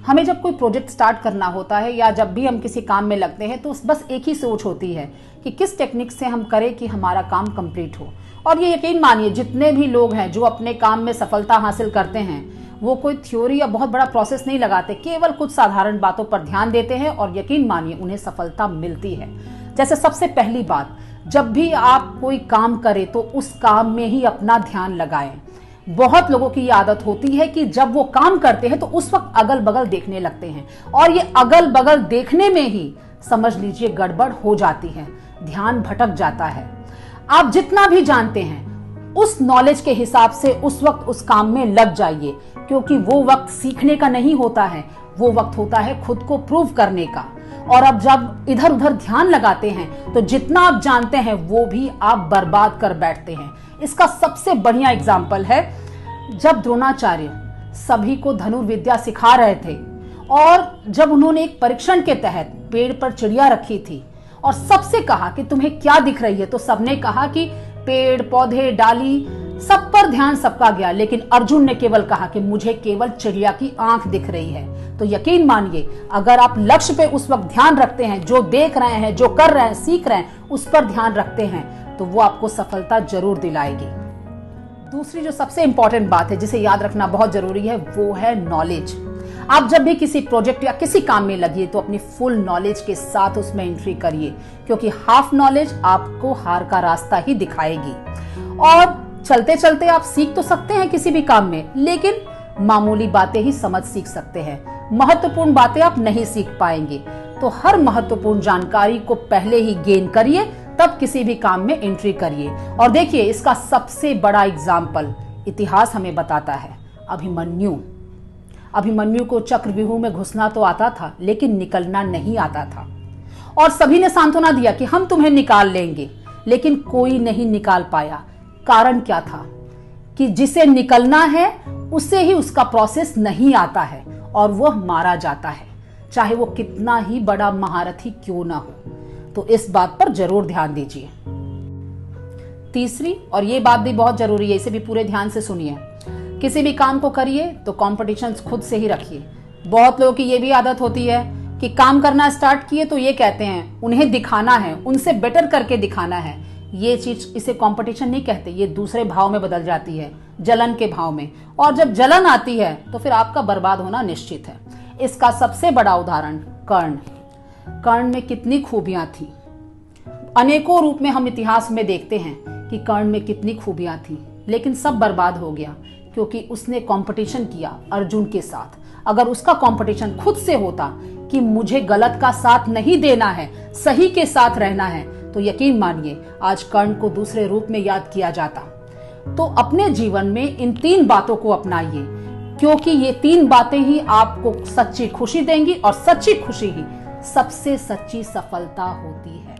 हमें जब कोई प्रोजेक्ट स्टार्ट करना होता है या जब भी हम किसी काम में लगते हैं तो बस एक ही सोच होती है कि किस टेक्निक से हम करें कि हमारा काम कंप्लीट हो। और ये यकीन मानिए, जितने भी लोग हैं जो अपने काम में सफलता हासिल करते हैं वो कोई थ्योरी या बहुत बड़ा प्रोसेस नहीं लगाते, केवल कुछ साधारण बातों पर ध्यान देते हैं और यकीन मानिए उन्हें सफलता मिलती है। जैसे सबसे पहली बात, जब भी आप कोई काम करें तो उस काम में ही अपना ध्यान लगाएं। बहुत लोगों की ये आदत होती है कि जब वो काम करते हैं तो उस वक्त अगल बगल देखने लगते हैं और ये अगल बगल देखने में ही समझ लीजिए गड़बड़ हो जाती है, ध्यान भटक जाता है। आप जितना भी जानते हैं उस नॉलेज के हिसाब से उस वक्त उस काम में लग जाइए, क्योंकि वो वक्त सीखने का नहीं होता है, वो वक्त होता है खुद को प्रूव करने का। और अब जब इधर उधर ध्यान लगाते हैं तो जितना आप जानते हैं वो भी आप बर्बाद कर बैठते हैं। इसका सबसे बढ़िया एग्जाम्पल है जब द्रोणाचार्य सभी को धनुर्विद्या सिखा रहे थे और जब उन्होंने एक परीक्षण के तहत पेड़ पर चिड़िया रखी थी और सबसे कहा कि तुम्हें क्या दिख रही है, तो सबने कहा कि पेड़ पौधे डाली, सब पर ध्यान सबका गया, लेकिन अर्जुन ने केवल कहा कि मुझे केवल चिड़िया की आंख दिख रही है। तो यकीन मानिए, अगर आप लक्ष्य पे उस वक्त ध्यान रखते हैं, जो देख रहे हैं, जो कर रहे हैं, सीख रहे हैं, उस पर ध्यान रखते हैं तो वो आपको सफलता जरूर दिलाएगी। दूसरी जो सबसे इंपॉर्टेंट बात है जिसे याद रखना बहुत जरूरी है वो है नॉलेज। आप जब भी किसी प्रोजेक्ट या किसी काम में लगिए तो अपनी फुल नॉलेज के साथ उसमें एंट्री करिए, क्योंकि हाफ नॉलेज आपको हार का रास्ता ही दिखाएगी। और चलते चलते आप सीख तो सकते हैं किसी भी काम में, लेकिन मामूली बातें ही समझ सीख सकते हैं, महत्वपूर्ण बातें आप नहीं सीख पाएंगे। तो हर महत्वपूर्ण जानकारी को पहले ही गेन करिए, तब किसी भी काम में एंट्री करिए। और देखिए, इसका सबसे बड़ा एग्जाम्पल इतिहास हमें बताता है। अभिमन्यु को चक्रव्यूह में घुसना तो आता था, लेकिन निकलना नहीं आता था। और सभी ने सांत्वना दिया कि हम तुम्हें निकाल लेंगे, लेकिन कोई नहीं निकाल पाया। कारण क्या था कि जिसे निकलना है उसे ही उसका प्रोसेस नहीं आता है और वह मारा जाता है, चाहे वो कितना ही बड़ा महारथी क्यों ना हो। तो इस बात पर जरूर ध्यान दीजिए। तीसरी, और ये बात भी बहुत जरूरी है, इसे भी पूरे ध्यान से सुनिए, किसी भी काम को करिए तो कॉम्पिटिशन खुद से ही रखिए। बहुत लोगों की ये भी आदत होती है कि काम करना स्टार्ट किए तो ये कहते हैं उन्हें दिखाना है, उनसे बेटर करके दिखाना है। ये चीज, इसे कंपटीशन नहीं कहते, ये दूसरे भाव में बदल जाती है, जलन के भाव में। और जब जलन आती है तो फिर आपका बर्बाद होना निश्चित है। इसका सबसे बड़ा उदाहरण कर्ण में कितनी खूबियां थी। अनेकों रूप में हम इतिहास में देखते हैं कि कर्ण में कितनी खूबियां थी, लेकिन सब बर्बाद हो गया क्योंकि उसने कंपटीशन किया अर्जुन के साथ। अगर उसका कंपटीशन खुद से होता कि मुझे गलत का साथ नहीं देना है, सही के साथ रहना है, तो यकीन मानिए आज कर्ण को दूसरे रूप में याद किया जाता। तो अपने जीवन में इन 3 बातों को अपनाइए, क्योंकि ये 3 बातें ही आपको सच्ची खुशी देंगी और सच्ची खुशी ही सबसे सच्ची सफलता होती है।